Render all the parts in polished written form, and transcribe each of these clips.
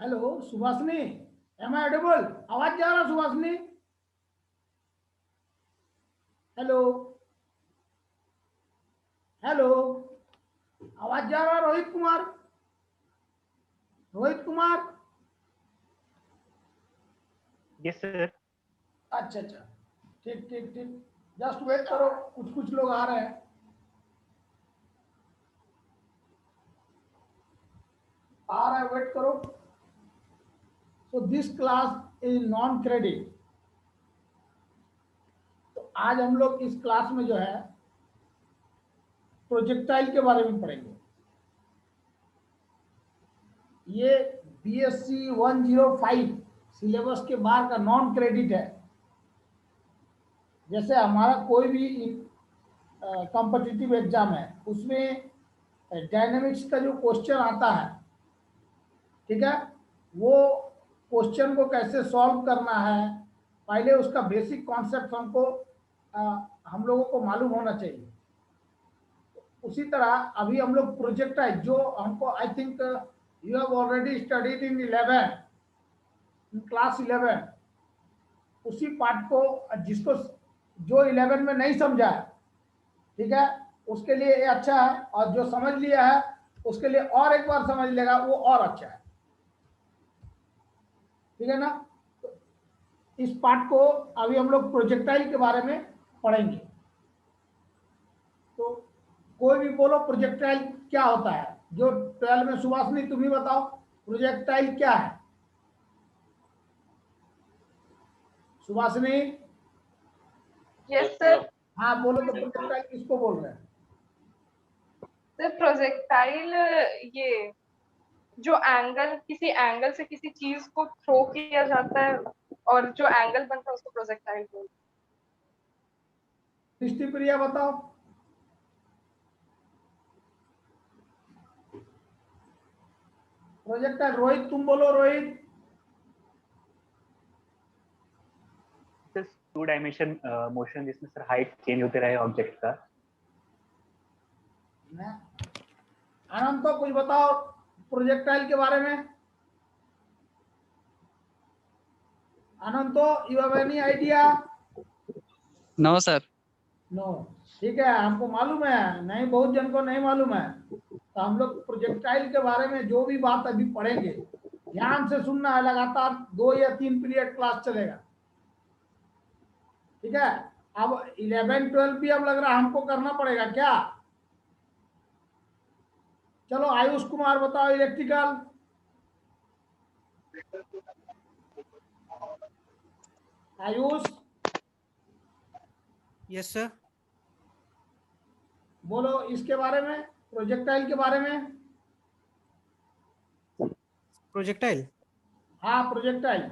Hello Subhashini, am I audible? आवाज जा रहा सुभाषनी? हेलो हेलो, आवाज जा रहा? रोहित कुमार, रोहित कुमार। Yes sir. अच्छा अच्छा, ठीक ठीक ठीक, जस्ट वेट करो, कुछ कुछ लोग आ रहे हैं। आ रहा है, वेट करो। So this class is non credit. तो आज हम लोग इस क्लास में जो है प्रोजेक्टाइल के बारे में पढ़ेंगे। ये बीएससी 105 सिलेबस के बाहर का नॉन क्रेडिट है। जैसे हमारा कोई भी कॉम्पिटिटिव एग्जाम है, उसमें डायनेमिक्स का जो क्वेश्चन आता है, ठीक है, वो क्वेश्चन को कैसे सॉल्व करना है, पहले उसका बेसिक कॉन्सेप्ट हमको हम लोगों को मालूम होना चाहिए। उसी तरह अभी हम लोग प्रोजेक्ट है जो हमको, I think you have already studied in 11, class 11, उसी पार्ट को, जिसको जो 11 में नहीं समझा है, ठीक है, उसके लिए ये अच्छा है, और जो समझ लिया है उसके लिए और एक बार समझ लेगा वो और अच्छा है, ठीक है ना। तो इस पार्ट को अभी हम लोग प्रोजेक्टाइल के बारे में पढ़ेंगे। तो कोई भी बोलो प्रोजेक्टाइल क्या होता है, जो 12 में, सुभाषनी तुम ही बताओ प्रोजेक्टाइल क्या है। सुभाषनी? Yes sir. हाँ बोलो, तो प्रोजेक्टाइल किसको बोल रहे हैं? सर प्रोजेक्टाइल ये जो एंगल, किसी एंगल से किसी चीज को थ्रो किया जाता है और जो एंगल बनता है उसको प्रोजेक्टाइल बोलते दृष्टि प्रिया बताओ। प्रोजेक्टाइल, रोहित तुम बोलो, रोहित। टू डायमेंशन मोशन जिसमें सर हाइट चेंज होते रहे ऑब्जेक्ट का। आनंद तो कुछ बताओ प्रोजेक्टाइल के बारे में। Anand do you have any idea? No sir. No, ठीक है, हमको मालूम है, नहीं बहुत जन को नहीं मालूम है। तो हम लोग प्रोजेक्टाइल के बारे में जो भी बात अभी पढ़ेंगे, ध्यान से सुनना है, लगातार 2 या 3 पीरियड क्लास चलेगा, ठीक है। अब 11 12 भी अब लग रहा है हमको करना पड़ेगा क्या? चलो आयुष कुमार बताओ, इलेक्ट्रिकल। Ayush yes sir. बोलो इसके बारे में, प्रोजेक्टाइल के बारे में। प्रोजेक्टाइल हाँ प्रोजेक्टाइल।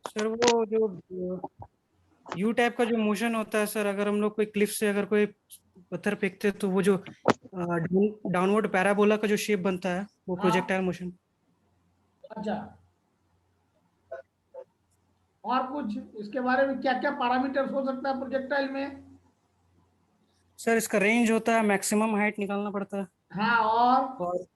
सर वो जो यू टाइप का जो मोशन होता है सर, अगर हम लोग कोई क्लिफ से अगर कोई पत्थर फेंकते हैं तो वो जो डाउनवर्ड पैराबोला का जो शेप बनता है वो हाँ प्रोजेक्टाइल मोशन। अच्छा, और कुछ इसके बारे में, क्या क्या पैरामीटर्स हो सकता है प्रोजेक्टाइल में? सर इसका रेंज होता है, मैक्सिमम हाइट निकालना पड़ता है। हाँ और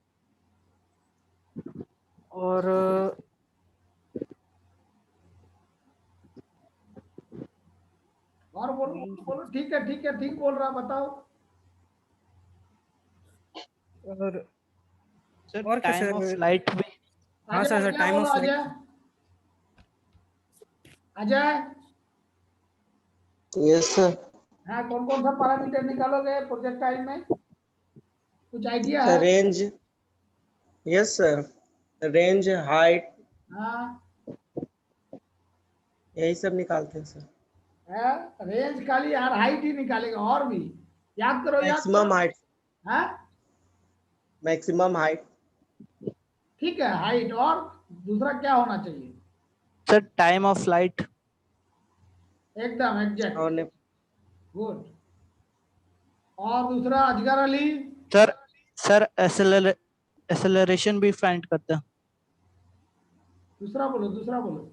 और बोलो बोलो, ठीक है ठीक है, ठीक बोल रहा, बताओ। और सर और क्या टाइम ऑफ सर? फ्लाइट भी। हाँ सर, अजय, सर क्या टाइम बोलो of Ajay? Flight. Ajay, yes sir. हाँ कौन कौन सा पैरामीटर निकालोगे प्रोजेक्टाइल में, कुछ आइडिया है? Sir range, yes sir, range, height, हाँ यही सब निकालते हैं सर। है, रेंज खाली यार, हाइट ही निकालेगा, और भी याद करो, याद मैक्सिमम करो। हाइट, हाँ मैक्सिमम हाइट। ठीक है, हाइट, और दूसरा क्या होना चाहिए? Sir time of flight. एकदम एग्जैक्ट, और गुड। और दूसरा Asghar Ali. Sir sir acceleration भी फाइंड करते हैं। दूसरा बोलो, दूसरा बोलो।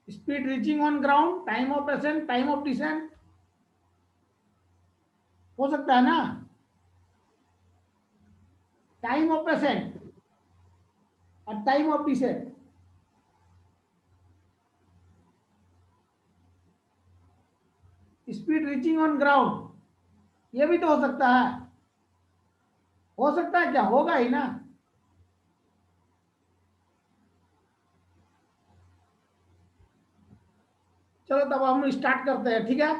Speed reaching on ground, time of ascent, time of descent, हो सकता है ना? टाइम ऑफ एसेंट और time of descent. Speed reaching on ground, ये भी तो हो सकता है। हो सकता है क्या? होगा ही ना। चलो तब हम स्टार्ट करते हैं, ठीक है।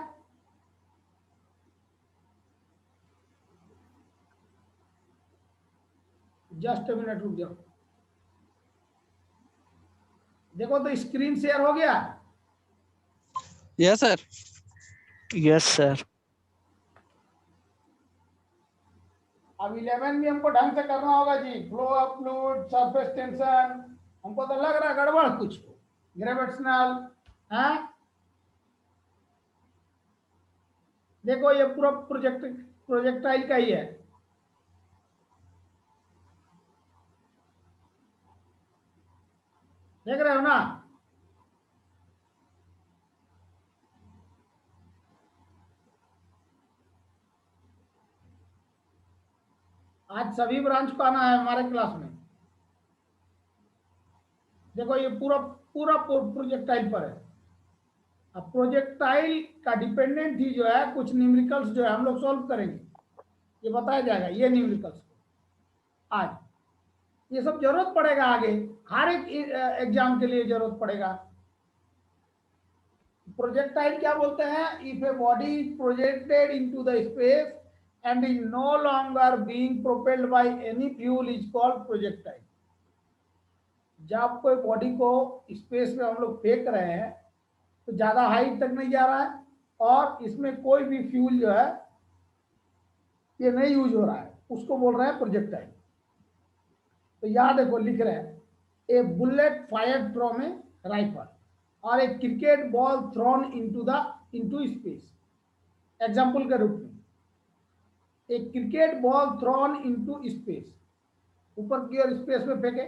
जस्ट अ मिनट रुक जाओ। देखो तो स्क्रीन शेयर हो गया। Yes, sir. Yes sir. अब 11 भी हमको ढंग से करना होगा जी। Flow of fluid, surface tension. हमको तो लग रहा है गड़बड़ कुछ, ग्रेविटेशनल है। देखो ये पूरा प्रोजेक्टाइल का ही है। देख रहे हो ना? आज सभी ब्रांच को आना है हमारे क्लास में। देखो ये पूरा पूरा प्रोजेक्टाइल पर है। अब प्रोजेक्टाइल का डिपेंडेंट ही जो है कुछ न्यूमेरिकल्स जो है हम लोग सॉल्व करेंगे, ये बताया जाएगा। ये न्यूमेरिकल्स आज ये सब जरूरत पड़ेगा आगे, हर एक एग्जाम के लिए जरूरत पड़ेगा। प्रोजेक्टाइल क्या बोलते हैं? If a body is projected into the space and is no longer being propelled by any fuel is called projectile. जब कोई बॉडी को स्पेस में हम लोग फेंक रहे हैं तो ज्यादा हाइट तक नहीं जा रहा है और इसमें कोई भी फ्यूल जो है ये नहीं यूज हो रहा है, उसको बोल रहे हैं प्रोजेक्टाइल। तो यहाँ देखो लिख रहे हैं a bullet fired from a rifle और a cricket ball thrown into space. Example के रूप में a cricket ball thrown into space, ऊपर की ओर स्पेस में फेंके,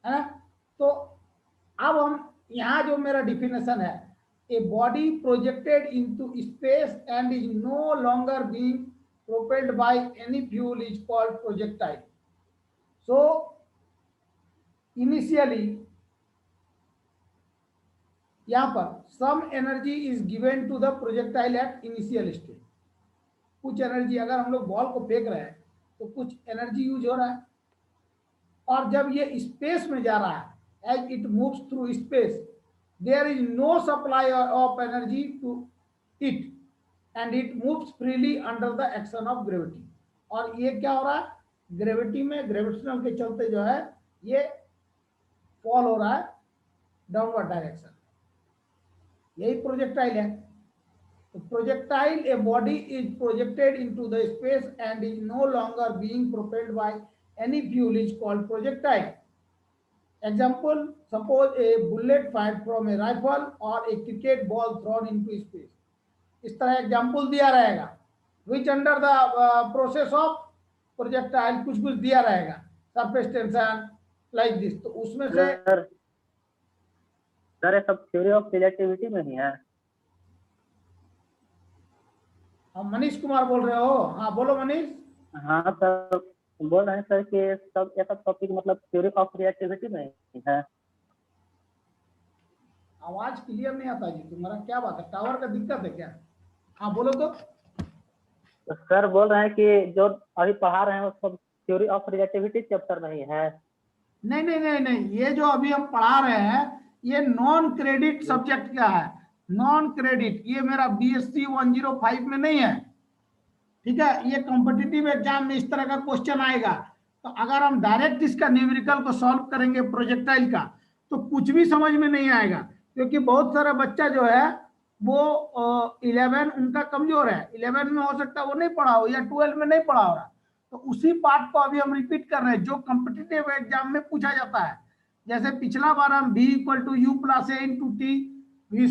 है। तो अब हम यहाँ जो मेरा डिफिनेशन है, a body projected into space and is no longer being propelled by any fuel is called projectile. So initially यहाँ पर some energy is given to the projectile at initial stage. कुछ एनर्जी, अगर हम लोग ball को फेंक रहे हैं तो कुछ एनर्जी यूज हो रहा है, और जब ये स्पेस में जा रहा है, as it moves through space, there is no supply of energy to it and it moves freely under the action of gravity। और ये क्या हो रहा है? ग्रेविटी में, ग्रेविटेशनल के चलते जो है ये फॉल हो रहा है डाउनवर्ड डायरेक्शन। यही प्रोजेक्टाइल है। तो projectile, a body is projected into the space and is no longer being propelled by any fuel is called projectile. Example, suppose a bullet fired from a rifle or a cricket ball thrown into space। इस तरह example दिया रहेगा। Which under the process of projectile कुछ कुछ दिया रहेगा, surface tension like this। तो उसमें से सर ये सब थ्योरी ऑफ रिलेटिविटी में ही है। हम मनीष कुमार बोल रहे हो? हाँ बोलो मनीष। हाँ सर, बोल रहे हैं सर कि सब ये सब टॉपिक मतलब थ्योरी ऑफ रिलेटिविटी में ही है। आवाज क्लियर नहीं आता जी तुम्हारा, क्या बात है? टावर का दिक्कत है क्या? हाँ बोलो तो। सर बोल रहे हैं कि जो अभी पढ़ा रहे हैं वो सब थ्योरी ऑफ रिलेटिविटी चैप्टर में ही है। नहीं नहीं नहीं नहीं, ये जो अभी हम पढ़ा रहे हैं ये नॉन क्रेडिट सब्जेक्ट का है। नॉन क्रेडिट, ये मेरा BSc 105 में नहीं है, ठीक है। ये कॉम्पिटिटिव एग्जाम में इस तरह का क्वेश्चन आएगा। तो अगर हम डायरेक्ट इसका न्यूमेरिकल को सॉल्व करेंगे प्रोजेक्टाइल का तो कुछ भी समझ में नहीं आएगा, क्योंकि बहुत सारा बच्चा जो है वो 11 उनका कमजोर है। 11 में हो सकता है वो नहीं पढ़ा हो या 12 में नहीं पढ़ा हो रहा। तो उसी पार्ट को अभी हम रिपीट कर रहे हैं जो कॉम्पिटिटिव एग्जाम में पूछा जाता है। जैसे पिछला बार हम v = u + a × t, v²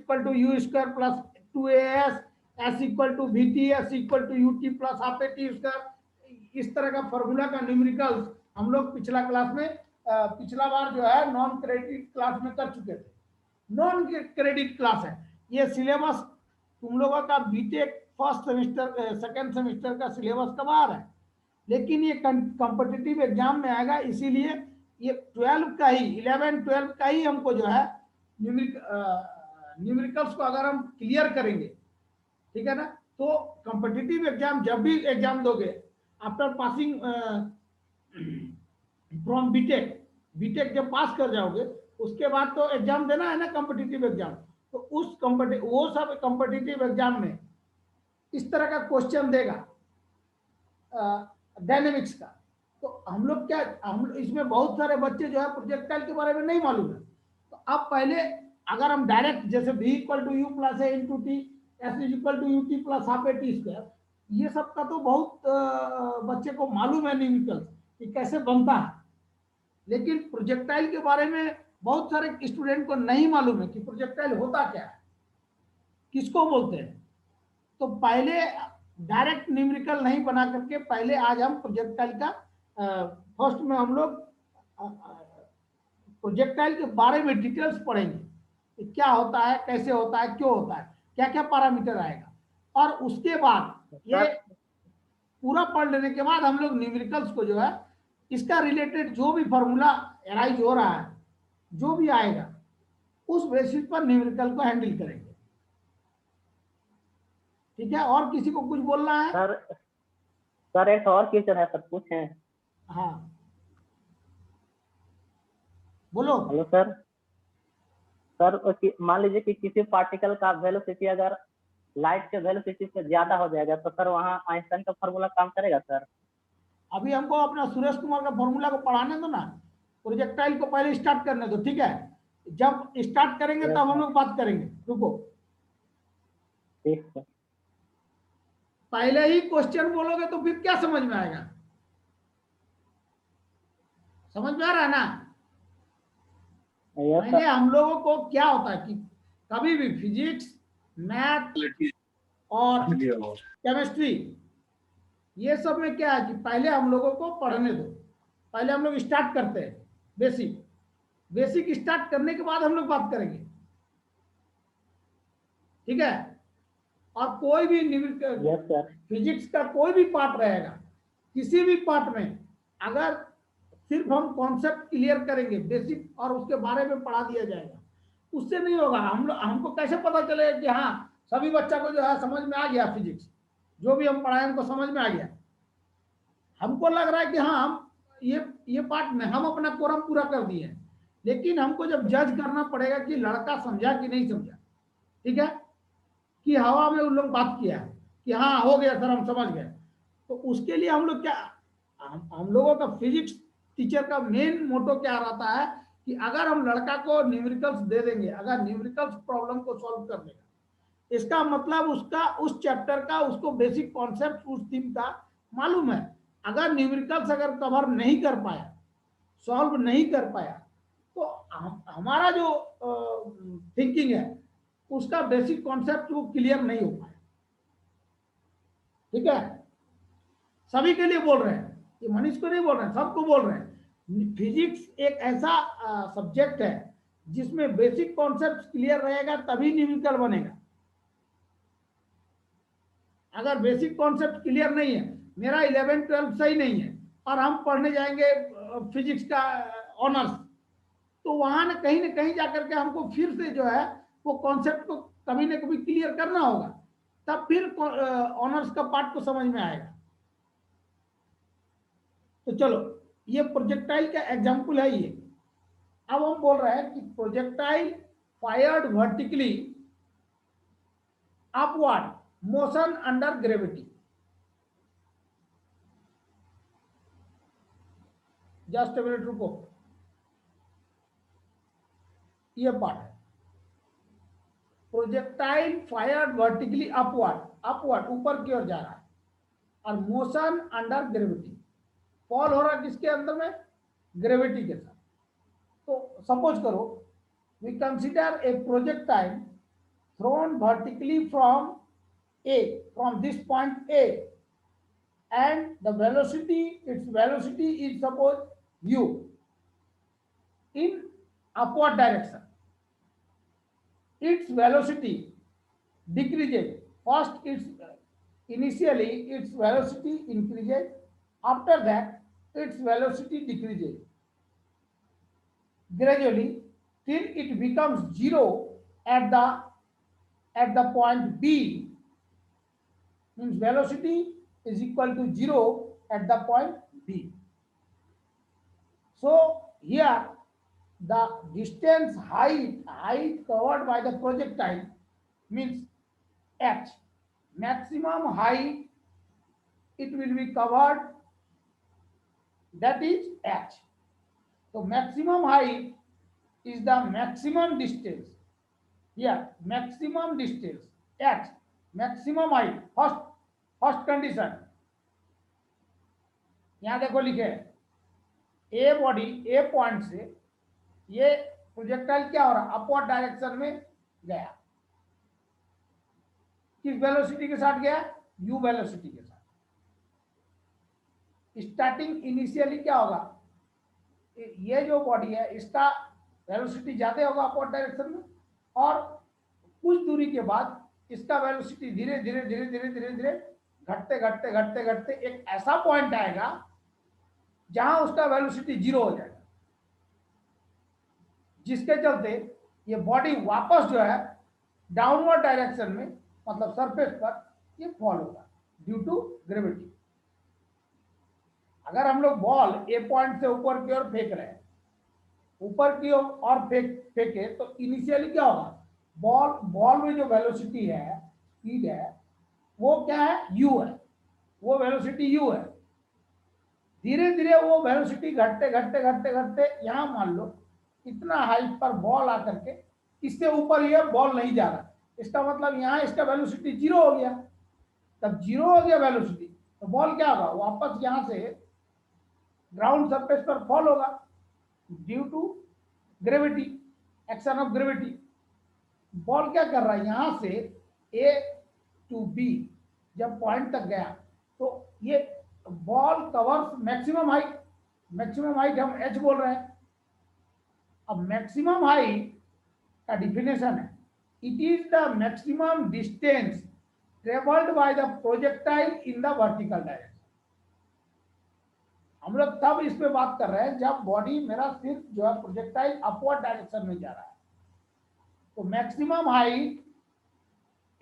= u² + 2as, s = vt, s = ut + ½ t²। इस तरह का फॉर्मूला का न्यूमेरिकल्स हम लोग पिछला क्लास में पिछला बार जो है नॉन क्रेडिट क्लास में कर चुके थे। नॉन क्रेडिट क्लास है ये। सिलेबस तुम लोगों का B Tech first semester second semester का सिलेबस कब आ रहा है, लेकिन ये कॉम्पिटिटिव एग्जाम में आएगा, इसीलिए ये 12 का ही 11 12 का ही हमको जो है न्यूमेरिकल्स को अगर हम क्लियर करेंगे, ठीक है ना, तो कॉम्पिटिटिव एग्जाम जब भी एग्जाम दोगे आफ्टर पासिंग फ्रॉम बीटेक जब पास कर जाओगे उसके बाद तो एग्जाम देना है ना कॉम्पिटिटिव एग्जाम, तो उस वो सब कॉम्पिटिटिव एग्जाम में इस तरह का क्वेश्चन देगा डायनेमिक्स का। तो हम लोग क्या, हम इसमें बहुत सारे बच्चे जो है प्रोजेक्टाइल के बारे में नहीं मालूम है, तो अब पहले अगर हम डायरेक्ट जैसे v equal to u plus a into t, s is equal to u t plus half a t square, ये सब का तो बहुत बच्चे को मालूम है न्यूमेरिकल कि कैसे बनता है, लेकिन प्रोजेक्टाइल के बारे में बहुत सारे स्टूडेंट को नहीं मालूम है कि प्रोजेक्टाइल होता क्या है, किसको बोलते हैं। तो पहले डायरेक्ट न्यूमेरिकल नहीं बना करके पहले आज हम प्रोजेक्टाइल का फर्स्ट में हम लोग प्रोजेक्टाइल के बारे में डिटेल्स पढ़ेंगे कि क्या होता है, कैसे होता है, क्यों होता है, क्या क्या पैरामीटर आएगा, और उसके बाद ये पूरा पढ़ लेने के बाद हम लोग न्यूमेरिकल्स को जो है इसका रिलेटेड जो भी फॉर्मूला अराइज हो रहा है, जो भी आएगा उस बेसिस पर न्यूमेरिकल को हैंडल करेंगे। ठीक है, और किसी को कुछ बोलना है? सर एक और क्वेश्चन है सर, पूछें? हाँ बोलो। Hello sir. सर मान लीजिए कि किसी पार्टिकल का वेलोसिटी अगर लाइट के वेलोसिटी से ज्यादा हो जाएगा तो सर वहाँ आइंस्टाइन का फॉर्मूला काम करेगा सर? अभी हमको अपना सुरेश कुमार का फॉर्मूला को पढ़ाने दो ना, प्रोजेक्टाइल को पहले स्टार्ट करने दो, ठीक है? जब स्टार्ट करेंगे तब हम लोग बात करेंगे, रुको। ठीक है। पहले ही क्वेश्चन बोलोगे तो फिर क्या समझ में आएगा? समझ में आ रहा है ना? पहले हम लोगों को क्या होता है कि कभी भी फिजिक्स, मैथ और केमिस्ट्री, ये सब में क्या है कि पहले हम लोगों को पढ़ने दो, पहले हम लोग स्टार्ट करते हैं बेसिक स्टार्ट करने के बाद हम लोग बात करेंगे, ठीक है? और कोई भी फिजिक्स का कोई भी पार्ट रहेगा, किसी भी पार्ट में अगर सिर्फ हम कॉन्सेप्ट क्लियर करेंगे बेसिक और उसके बारे में पढ़ा दिया जाएगा, उससे नहीं होगा। हमको कैसे पता चलेगा कि हाँ सभी बच्चा को जो है समझ में आ गया, फिजिक्स जो भी हम पढ़ाए उनको समझ में आ गया? हमको लग रहा है कि हाँ हम ये पार्ट में हम अपना कोरम पूरा कर दिए हैं, लेकिन हमको जब जज करना पड़ेगा कि लड़का समझा कि नहीं समझा, ठीक है, कि हवा में उन लोग बात किया कि हाँ हो गया सर हम समझ गए, तो उसके लिए हम लोग क्या, हम लोगों का फिजिक्स टीचर का मेन मोटो क्या रहता है कि अगर हम लड़का को न्यूमेरिकल्स दे देंगे, अगर न्यूमेरिकल्स प्रॉब्लम को सॉल्व कर देगा, इसका मतलब उसका उस चैप्टर का उसको बेसिक कॉन्सेप्ट उस थीम का मालूम है। अगर न्यूमेरिकल्स अगर कवर नहीं कर पाया, सॉल्व नहीं कर पाया, तो हमारा जो थिंकिंग है उसका बेसिक कॉन्सेप्ट वो क्लियर नहीं हो पाया। ठीक है, सभी के लिए बोल रहे हैं, ये मनीष को नहीं बोल रहे हैं, सबको बोल रहे हैं। फिजिक्स एक ऐसा सब्जेक्ट है जिसमें बेसिक कॉन्सेप्ट क्लियर रहेगा तभी न्यूमेरिकल बनेगा। अगर बेसिक कॉन्सेप्ट क्लियर नहीं है, मेरा 11 12 सही नहीं है और हम पढ़ने जाएंगे फिजिक्स का ऑनर्स, तो वहां ना कहीं जाकर के हमको फिर से जो है वो कॉन्सेप्ट को कभी ना कभी क्लियर करना होगा, तब फिर ऑनर्स का पार्ट को समझ में आएगा। तो चलो, ये प्रोजेक्टाइल का एग्जाम्पल है ये। अब हम बोल रहे हैं कि projectile fired vertically upward motion under gravity. Just a minute रुको, ये पार्ट है प्रोजेक्टाइल फायर्ड वर्टिकली अपवर्ड ऊपर की ओर जा रहा है, और मोशन अंडर ग्रेविटी, फॉल हो रहा है किसके अंदर में? ग्रेविटी के साथ। तो सपोज करो we consider a projectile thrown vertically from this point A, and the its velocity is suppose u in upward direction. Its velocity decreases. First, initially its velocity increases After that, its velocity decreases gradually till it becomes zero at the point B. Means velocity is equal to zero at the point B. So here the distance height covered by the projectile means h. Maximum height it will be covered, that is h. So maximum height is the maximum distance. Here maximum distance h, maximum height, first condition. यहाँ देखो लिखे a body A point से ये projectile क्या हो रहा, upward direction में गया। किस वेलोसिटी के साथ गया, यू वेलोसिटी के साथ। स्टार्टिंग इनिशियली क्या होगा, ये जो बॉडी है इसका वेलोसिटी ज्यादा होगा अपवर्ड डायरेक्शन में, और कुछ दूरी के बाद इसका वेलोसिटी धीरे धीरे धीरे धीरे धीरे धीरे घटते घटते घटते घटते एक ऐसा पॉइंट आएगा जहां उसका वेलोसिटी जीरो हो जाएगा, जिसके चलते ये बॉडी वापस जो है डाउनवर्ड डायरेक्शन में, मतलब सरफेस पर ये फॉल होगा ड्यू टू ग्रेविटी। अगर हम लोग बॉल ए पॉइंट से ऊपर की ओर फेंक रहे हैं, ऊपर की ओर फेंके तो इनिशियली क्या होगा, बॉल में जो वेलोसिटी है, स्पीड है, वो क्या है, यू है, वो वेलोसिटी यू है। धीरे धीरे वो वेलोसिटी घटते घटते घटते घटते यहां मान लो इतना हाइट पर बॉल आकर के इससे ऊपर ये बॉल नहीं जा रहा, इसका मतलब यहाँ इसका वेलोसिटी जीरो हो गया। तब जीरो हो गया वेलोसिटी तो बॉल क्या होगा, वापस यहाँ से ग्राउंड सरफेस पर फॉल होगा due to gravity, action of gravity. Ball क्या कर रहा है, यहां से ए टू बी जब पॉइंट तक गया तो ये बॉल कवर्स मैक्सिमम हाइट हम एच बोल रहे हैं। अब मैक्सिमम हाइट का डिफिनेशन है, it is the maximum distance travelled by the projectile in the vertical direction. हम लोग तब इस पे बात कर रहे हैं जब बॉडी मेरा सिर्फ जो है प्रोजेक्टाइल अपवर्ड डायरेक्शन में जा रहा है। तो maximum height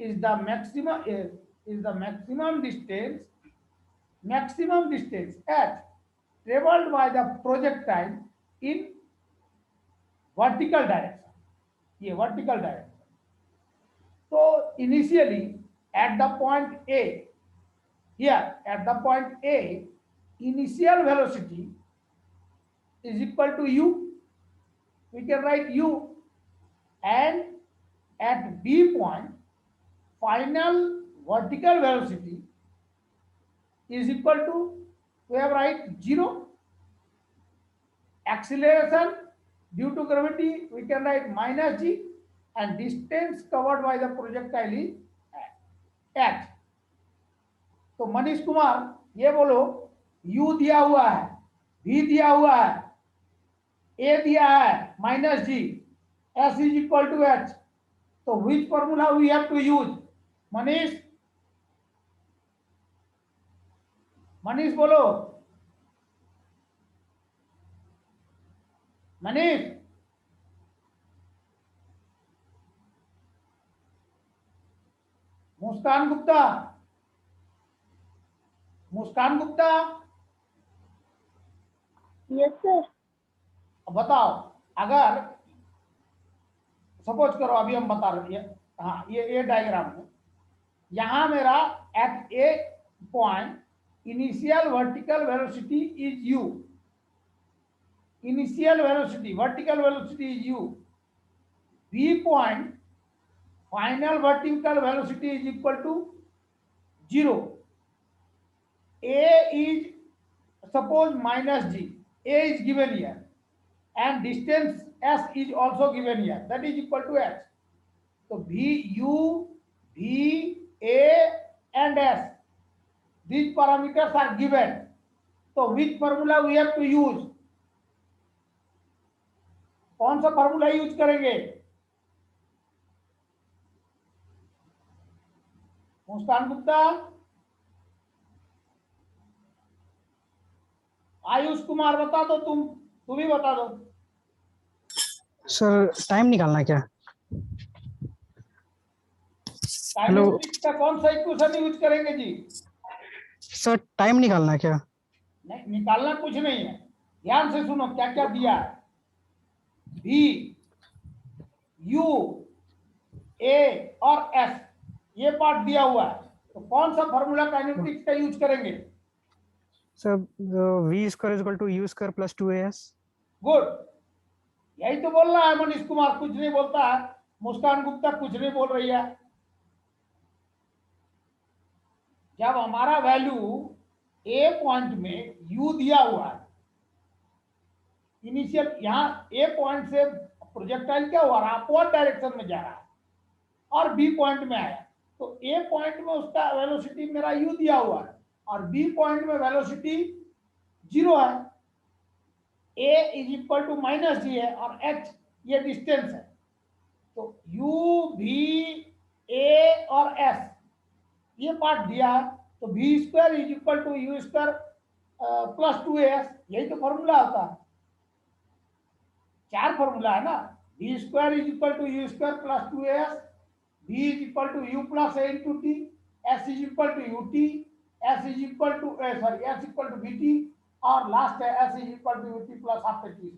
is the maximum distance h traveled by the projectile in vertical direction, ये vertical direction। तो initially at the point A, here at the point A, initial velocity is equal to u, we can write u, and at B point final vertical velocity is equal to, we have write 0. Acceleration due to gravity we can write minus g, and distance covered by the projectile is h। तो मनीष कुमार ये बोलो, u दिया हुआ है, v दिया हुआ है, a दिया है minus g, s is equal to h। तो which formula we have to use? Manish बोलो, मनीष। मुस्कान गुप्ता, यस सर। अब बताओ, अगर सपोज करो अभी हम बता रहे हैं, हाँ ये डायग्राम है, यहां मेरा at A point initial vertical velocity is u, initial velocity vertical velocity is u, v point final vertical velocity is equal to 0, a is suppose minus g, a is given here, and distance s is also given here, that is equal to h। so v, a and s, these parameters are given, so which formula we have to use? कौन सा formula use करेंगे? मुस्कान गुप्ता, आयुष कुमार बता दो, तुम ही बता दो। Sir time निकालना है क्या? काइनेमेटिक्स का कौन सा इक्वेशन यूज करेंगे जी? सर टाइम निकालना है क्या? नहीं, निकालना कुछ नहीं है, ध्यान से सुनो क्या क्या दिया है। V, U, A और S ये पार्ट दिया हुआ है, तो कौन सा फॉर्मूला काइनेमेटिक्स का यूज करेंगे? Sir v square is equal to u square plus 2as। Good, यही तो बोल रहा है मनीष कुमार, कुछ नहीं बोलता है। मुस्कान गुप्ता कुछ नहीं बोल रही है। जब हमारा वैल्यू ए पॉइंट में यू दिया हुआ है, इनिशियल यहां ए पॉइंट से प्रोजेक्टाइल क्या हुआ रहा, अपवर्ड डायरेक्शन में जा रहा है, और बी पॉइंट में आया, तो ए पॉइंट में उसका वेलोसिटी मेरा यू दिया हुआ है और बी पॉइंट में वेलोसिटी 0 है। ए इज इक्वल टू माइनस जी है और एच ये डिस्टेंस है, तो यू भी ए और एस ये पार्ट दिया है, तो v square is equal to u square plus 2as, यही तो फॉर्मूला होता है। 4 फॉर्मूला है ना, v square is equal to u square plus 2as, v is equal to u plus a into t, s is equal to u t, s is equal to s equal to vt, और last है s is equal to ut plus half t.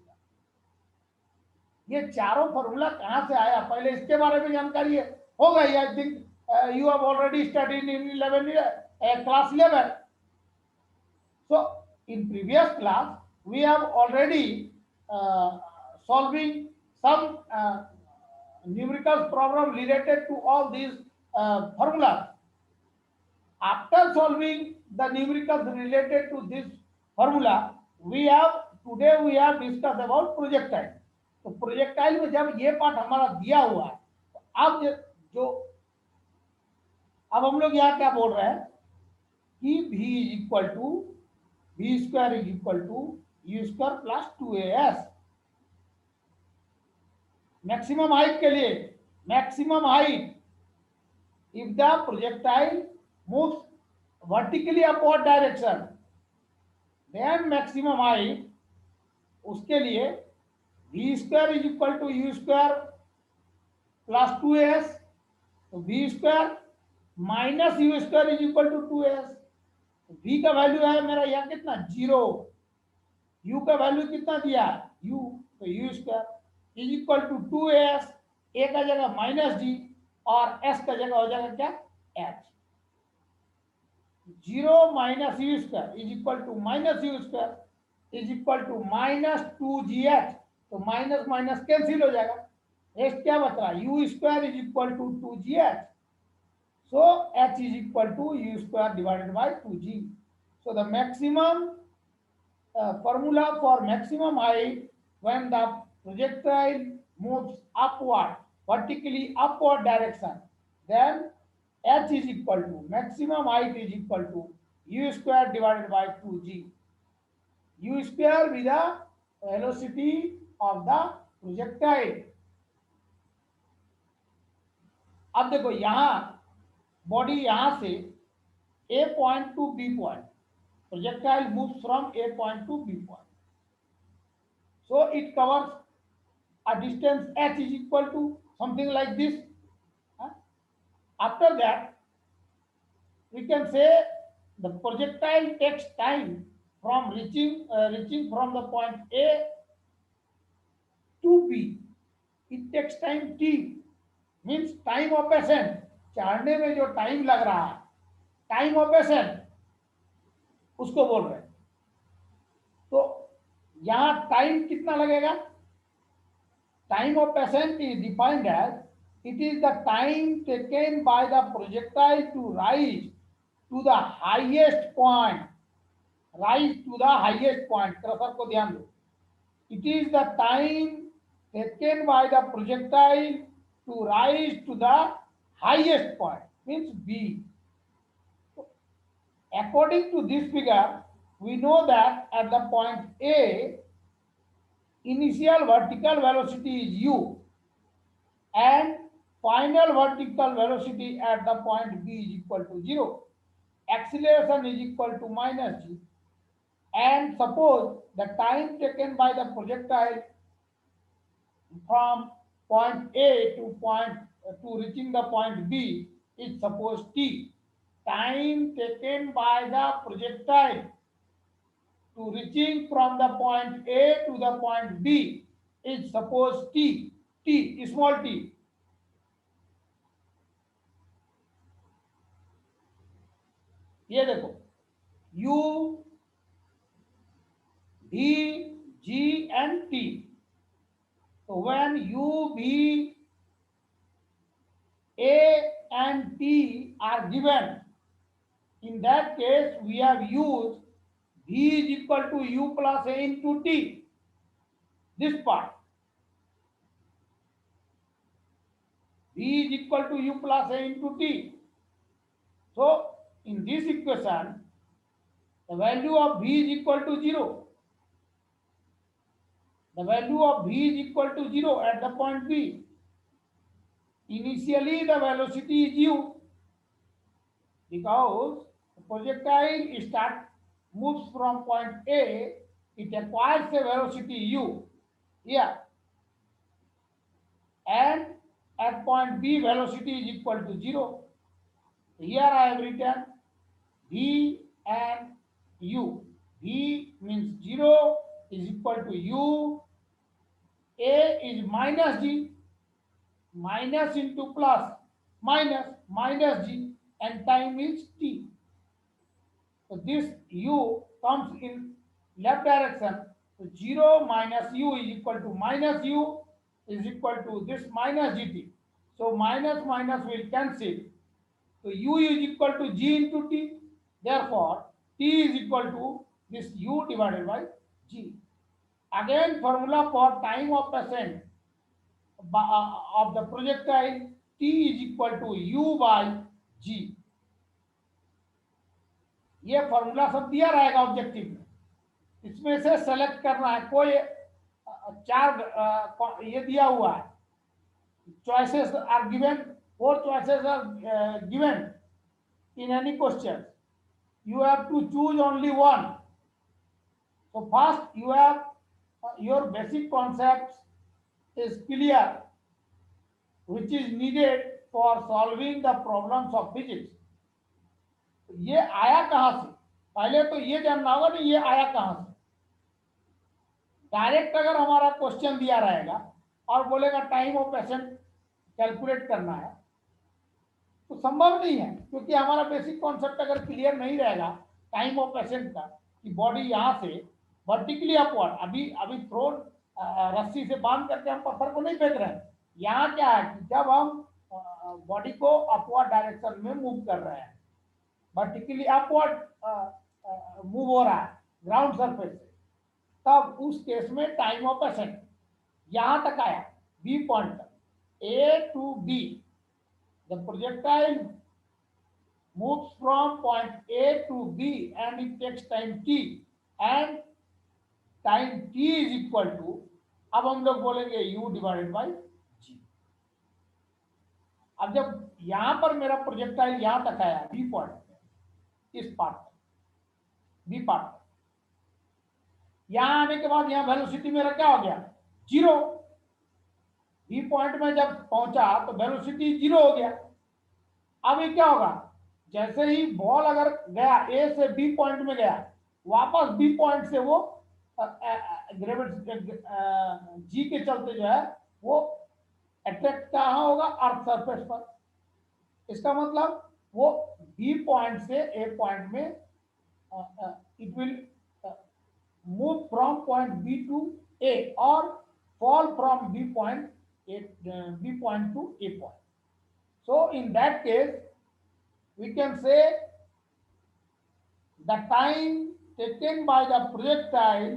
ये चारों formula कहां से आया, पहले इसके बारे में जानकारी है हो गई। I think you have already studied in 11 class 11. So in previous class we have already solving some numerical problem related to all these formulas. After solving the numericals related to this formula, today we have discussed about projectile. तो projectile में जब ये part हमारा दिया हुआ है, तो अब हम लोग यहाँ क्या बोल रहे हैं कि v is equal to v square is equal to u square plus 2as। Maximum height के लिए, maximum height if the projectile moves vertically upward direction, then maximum height, उसके लिए v square is equal to u square plus 2as, तो v square minus u square is equal to 2as। v का value है मेरा यहाँ कितना 0, u का value कितना दिया u, तो u square is equal to 2as, a का जगह माइनस जी और s का जगह हो जाएगा क्या h। 0 minus u square is equal to minus u square is equal to minus 2gh, तो माइनस माइनस कैंसिल हो जाएगा, रेस्ट क्या बच रहा, u square is equal to 2gh। So h is equal to u square divided by 2g. So the maximum formula for maximum height when the projectile moves upward, vertically upward direction, then h is equal to maximum height is equal to u square divided by 2g. U square with the velocity of the projectile. अब देखो यहाँ body यहां से A point to B point, projectile moves from A point to B point, so it covers a distance h is equal to something like this. After that we can say the projectile takes time from reaching from the point A to B, it takes time t, means time of ascent, चढ़ने में जो time लग रहा है, time of accent उसको बोल रहे हैं। तो यहां टाइम कितना लगेगा, time of ascent is defined as it is the time taken by the projectile to rise to the highest point, rise to the highest point, cursor को ध्यान दो, it is the time taken by the projectile to rise to the highest point, means B. According to this figure, we know that at the point A, initial vertical velocity is u and final vertical velocity at the point B is equal to 0. Acceleration is equal to minus g. And suppose the time taken by the projectile from point A to reaching the point B is suppose t. Time taken by the projectile to reaching from the point A to the point B is suppose t. T, small t. ये देखो u, v, g and t. So when u, v, a and t are given, in that case we have used v is equal to u plus a into t. This part. V is equal to u plus a into t. So in this equation, the value of v is equal to 0. The value of v is equal to 0 at the point B. Initially the velocity is u, because the projectile moves from point A, it acquires a velocity u here, and at point B velocity is equal to 0. Here I have written v and u. V means 0 is equal to u, a is minus g, minus into plus, minus g, and time is t. So this u comes in left direction. So 0 minus u is equal to minus u is equal to this minus gt. So minus will cancel. So u is equal to g into t. Therefore, t is equal to this u divided by g. Again, formula for time of ascent of the projectile, t is equal to u by g. ये formula सब दिया रहेगा objective में, इसमें से select करना है। कोई चार ये दिया हुआ है, choices are given, 4 choices are given in any question. You have to choose only one. So first you have your basic concepts is clear, which is needed for solving the problems of physics. ये आया कहां से, पहले तो ये जानना होगा कि ये आया कहां से। डायरेक्ट अगर हमारा क्वेश्चन दिया रहेगा और बोलेगा टाइम ऑफ एसेंट कैलकुलेट करना है, तो संभव नहीं है, क्योंकि हमारा बेसिक कॉन्सेप्ट अगर क्लियर नहीं रहेगा टाइम ऑफ एसेंट का, कि बॉडी यहां से वर्टिकली अपवर्ड, अभी थ्रोन रस्सी से बांध करके हम पत्थर को नहीं फेंक रहे हैं। यहाँ क्या है कि जब हम बॉडी को अपवर्ड डायरेक्शन में मूव कर रहे हैं, वर्टिकली अपवर्ड मूव हो रहा है ग्राउंड सरफेस से, तब उस केस में टाइम ऑफ एसेंट यहां तक आया, बी पॉइंट तक, A to B, the projectile moves from point A to B and it takes time t, and time t is equal to, अब हम लोग बोलेंगे u डिवाइडेड बाई g। अब जब यहां पर मेरा प्रोजेक्टाइल यहां तक आया बी पॉइंट, इस पार्ट बी पार्ट, यहां आने के बाद यहां वेलोसिटी मेरा क्या हो गया, 0। बी पॉइंट में जब पहुंचा तो वेलोसिटी 0 हो गया। अब ये क्या होगा, जैसे ही बॉल अगर गया ए से बी पॉइंट में गया, वापस बी पॉइंट से वो जी के चलते जो है वो अट्रैक्ट कहाँ होगा, अर्थ सरफेस पर। इसका मतलब वो बी पॉइंट से ए पॉइंट में it will move from point B to A और fall from B point to A point. So in that case we can say the time taken by the projectile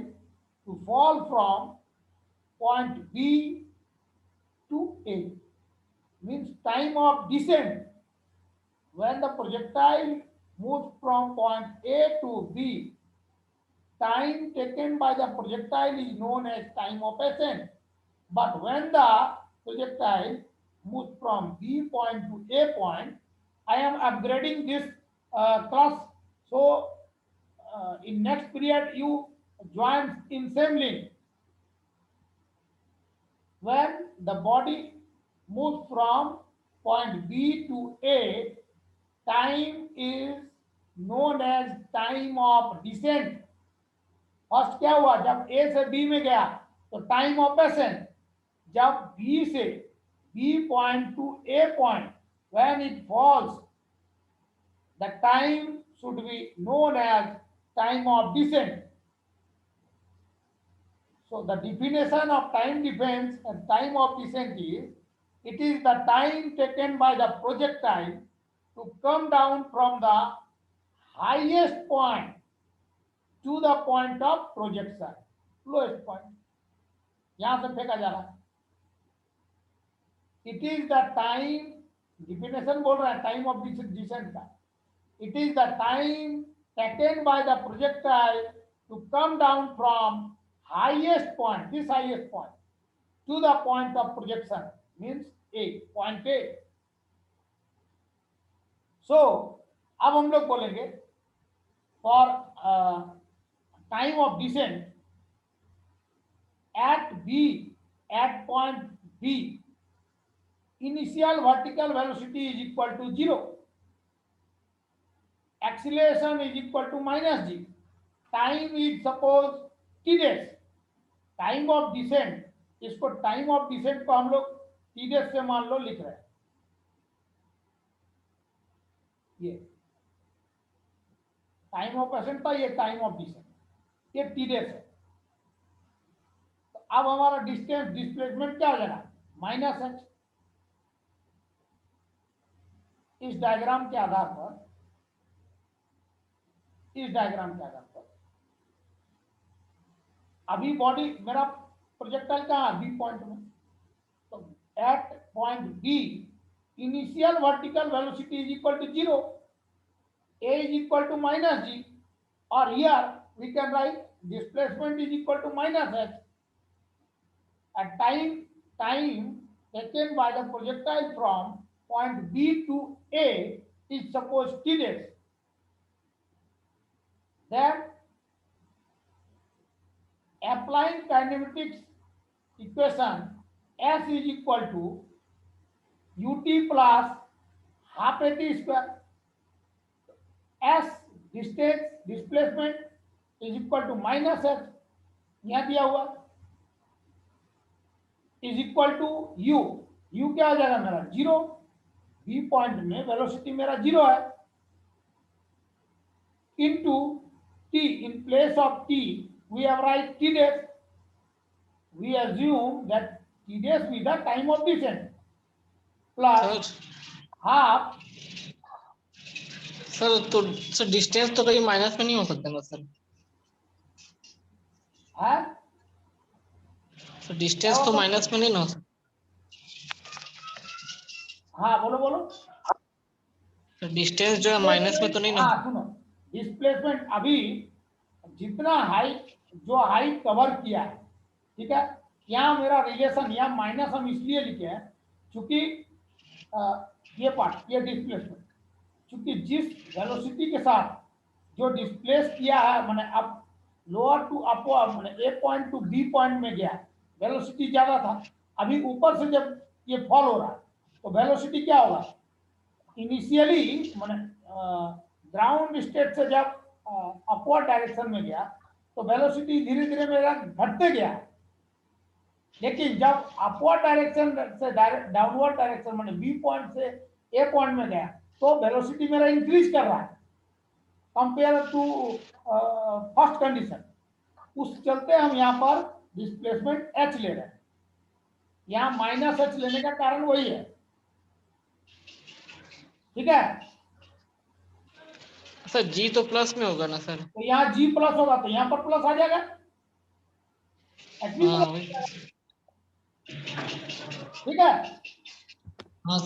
to fall from point B to A means time of descent. When the projectile moves from point A to B, time taken by the projectile is known as time of ascent. But when the projectile moves from B point to A point, I am upgrading this class, so in next period you join in same link. When the body moves from point B to A, time is known as time of descent. First क्या हुआ, जब A से B में गया तो time of accent, जब B से B point to A point, when it falls, the time should be known as time of descent. So the definition of time defense and time of descent is, it is the time taken by the projectile to come down from the highest point to the point of projection, lowest point. यहां से फेंका जा रहा है. It is the time, definition बोल रहा है time of descent का. It is the time taken by the projectile to come down from highest point, this highest point, to the point of projection, means A, point A. So, अब हम लोग बोलेंगे for time of descent at B, at point B, initial vertical velocity is equal to 0. Acceleration is equal to minus g. Time is suppose t days. Time of descent, इसको time of descent को हम लोग T days से मान लो लिख रहे हैं. ये टाइम ऑफ एसेंट था, ये टाइम ऑफ डिसेंट, ये टी डेज है. तो अब हमारा डिस्टेंस डिस्प्लेसमेंट क्या हो जाएगा, माइनस एच. इस डायग्राम के आधार पर, इस डायग्राम के आधार पर अभी बॉडी मेरा प्रोजेक्टाइल कहाँ है, बी पॉइंट में. तो at point B initial vertical velocity is equal to 0, A is equal to minus g, और here we can write displacement is equal to minus h. At time taken by the projectile from point B to A is suppose t dash. Then applying kinematics equation, S is equal to ut plus half at square. S distance displacement is equal to minus h, यहाँ दिया हुआ, is equal to u. u क्या हो जाएगा मेरा 0. B point में velocity मेरा 0 है, into t. In place of t we have write t days. We assume that t days with the time of descent plus half. Sir तो sir distance तो कहीं माइनस में नहीं हो सकता ना सर? है सर डिस्टेंस तो माइनस में नहीं ना हो सकता? हाँ बोलो बोलो. सर डिस्टेंस जो है माइनस में तो नहीं ना? हाँ सुनो, डिस्प्लेसमेंट अभी जितना हाइट, जो हाइट कवर किया है, ठीक है, यहाँ मेरा रिलेशन, यहाँ माइनस हम इसलिए लिखे हैं क्योंकि ये पार्ट, ये डिस्प्लेसमेंट, क्योंकि जिस वेलोसिटी के साथ जो डिस्प्लेस किया है, मैंने अब लोअर टू अपर, मैंने ए पॉइंट टू बी पॉइंट में गया, वेलोसिटी ज्यादा था. अभी ऊपर से जब ये फॉल हो रहा है तो वेलोसिटी क्या होगा, इनिशियली मैंने ग्राउंड स्टेट से जब अपवर्ड डायरेक्शन में गया तो वेलोसिटी धीरे धीरे मेरा घटते गया, लेकिन जब अपवर्ड डायरेक्शन से डाउनवर्ड डायरेक्शन मैंने बी पॉइंट से ए पॉइंट में गया तो वेलोसिटी मेरा इंक्रीज कर रहा है कंपेयर टू फर्स्ट कंडीशन. उस चलते हम यहाँ पर डिस्प्लेसमेंट एच ले रहे हैं. यहाँ माइनस एच लेने का कारण वही है, ठीक है. सर जी तो प्लस में होगा ना सर? तो यहाँ जी प्लस होगा तो यहाँ पर प्लस आ जाएगा, ठीक है. हाँ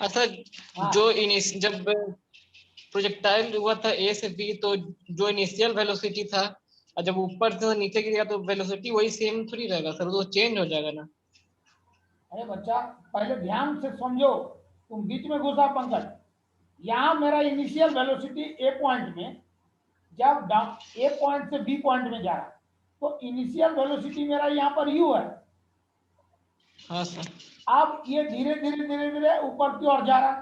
अच्छा, जो जब प्रोजेक्टाइल हुआ था ए से बी तो जो इनिशियल वेलोसिटी था, और जब ऊपर से नीचे गिरेगा तो वेलोसिटी वही सेम थोड़ी रहेगा सर, वो चेंज हो जाएगा ना? अरे बच्चा पहले ध्यान से समझो, तुम बीच में घुसा पंकज. यहाँ मेरा इनिशियल वेलोसिटी ए पॉइंट में जब ए पॉइंट से बी पॉइंट में जा रहा है तो इनिशियल वेलोसिटी मेरा यहाँ पर u है। हाँ सर। अब ये धीरे धीरे धीरे धीरे ऊपर की ओर जा रहा है,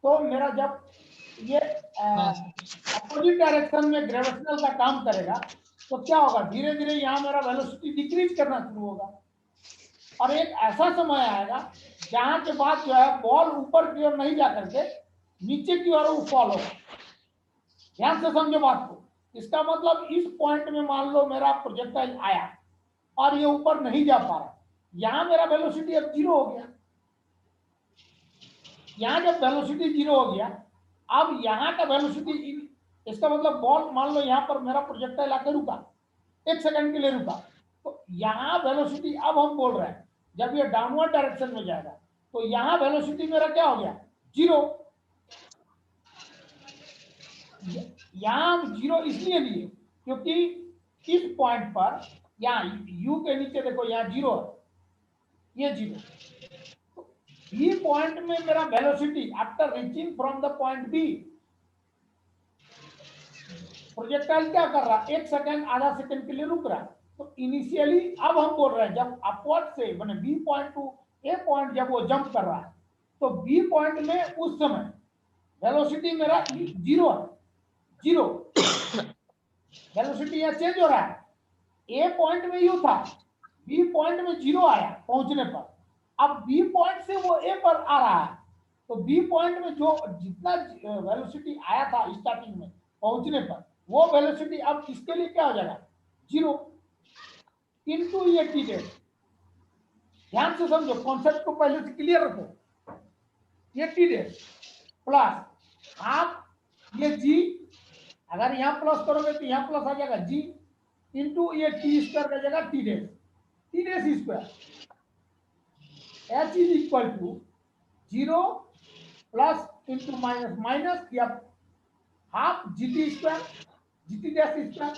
तो मेरा जब ये हाँ अपोजिट डायरेक्शन में ग्रेविटेशनल का काम करेगा तो क्या होगा, धीरे धीरे यहाँ मेरा वेलोसिटी डिक्रीज करना शुरू होगा और एक ऐसा समय आएगा जहां के बाद जो है बॉल ऊपर की ओर नहीं जा करके नीचे की ओर वो फॉल होगा। ध्यान से समझो बात को। इसका मतलब इस पॉइंट में मान लो मेरा प्रोजेक्टाइल आया और ये ऊपर नहीं जा पा रहा, यहां मेरा वेलोसिटी अब 0 हो गया। यहां जब वेलोसिटी 0 हो गया, अब यहाँ का वेलोसिटी, इसका मतलब बॉल मान लो यहाँ पर मेरा प्रोजेक्टाइल आके रुका, 1 सेकंड के लिए रुका, तो यहाँ वेलोसिटी अब हम बोल रहे हैं जब ये डाउनवर्ड डायरेक्शन में जाएगा तो यहाँ वेलोसिटी मेरा क्या हो गया, 0। यहाँ 0 इसलिए लिए क्योंकि इस पॉइंट पर यहाँ u के नीचे देखो यहाँ 0 है, ये 0। बी पॉइंट में मेरा velocity after reaching from the point B, projectile क्या कर रहा है, 1 सेकंड आधा सेकंड के लिए रुक रहा है। तो इनिशियली अब हम बोल रहे हैं जब अपवर्ड से माने B point to A point जब वो जंप कर रहा है तो बी पॉइंट में उस समय वेलोसिटी मेरा 0 है, 0 वेलोसिटी यहाँ चेंज हो रहा है। ए पॉइंट में यू था, बी पॉइंट में 0 आया पहुंचने पर, अब बी पॉइंट से वो ए पर आ रहा है तो बी पॉइंट में जो जितना वेलोसिटी आया था स्टार्टिंग में पहुंचने पर वो वेलोसिटी अब इसके लिए क्या हो जाएगा, 0 इनटू ये टी डेज। ध्यान से समझो, कॉन्सेप्ट को पहले से क्लियर रखो। ये टी डेज प्लस हाफ ये जी, अगर यहाँ प्लस करोगे तो यहाँ प्लस आ जाएगा जी, इंटू ये टी स्क्वायर का जगह t dash square. H is equal to 0 plus into minus minus या half g t square, g t dash square.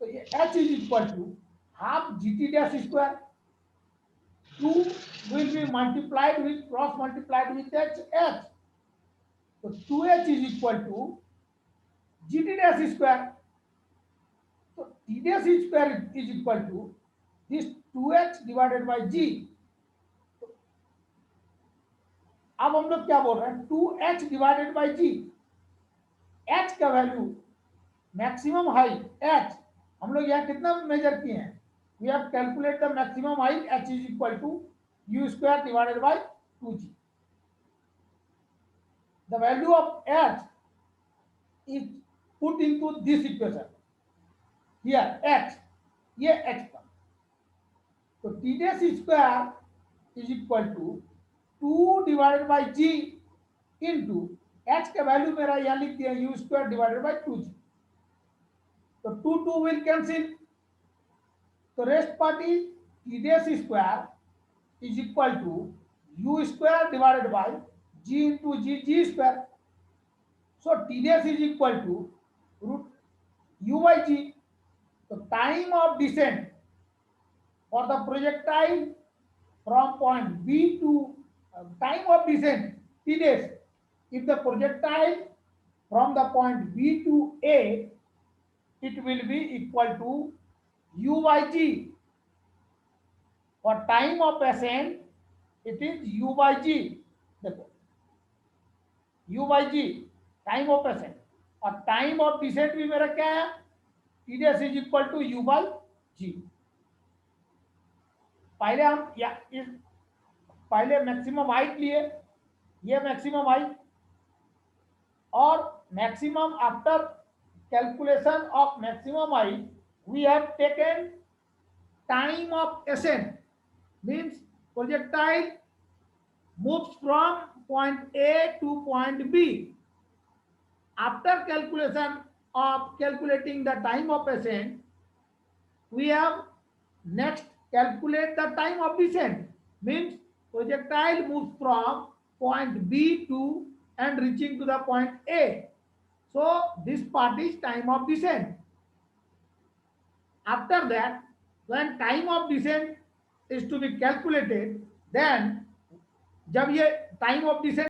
तो ये h is equal to half g t dash square, 2 will be multiplied with cross multiplied with h, so 2h is equal to gt dash square, so t dash square is equal to this 2h divided by g। अब हम लोग क्या बोल रहे हैं, 2h divided by g। h का value maximum height h हम लोग यहाँ कितना मेजर किए हैं, we have calculate the maximum height h is equal to u square divided by 2g। the value of h is put into this equation here, h ये h का, तो t dash square is equal to 2 divided by g into h का value मेरा यहाँ लिख दिया u square divided by 2g, तो 2 will cancel, तो rest part is t dash square is equal to u square divided by g into g, g square. So t dash is equal to root u by g. तो time of descent for the projectile from point B to, time of descent t dash if the projectile from the point B to A it will be equal to u by g। for time of ascent it is u by g, देखो u by g time of ascent, और time of decent भी मेरा क्या है, t dash is equal to u by g। पहले हम या इस पहले मैक्सिमम हाइट लिए, ये मैक्सिमम हाइट, और maximum after calculation of maximum height we have taken time of ascent, means projectile moves from point A to point B. After calculating the time of ascent, we have next calculate the time of descent, means projectile moves from point B to and reaching to the point A. So this part is time of descent. After that, when time of descent is to be calculated, then जब ये time of descent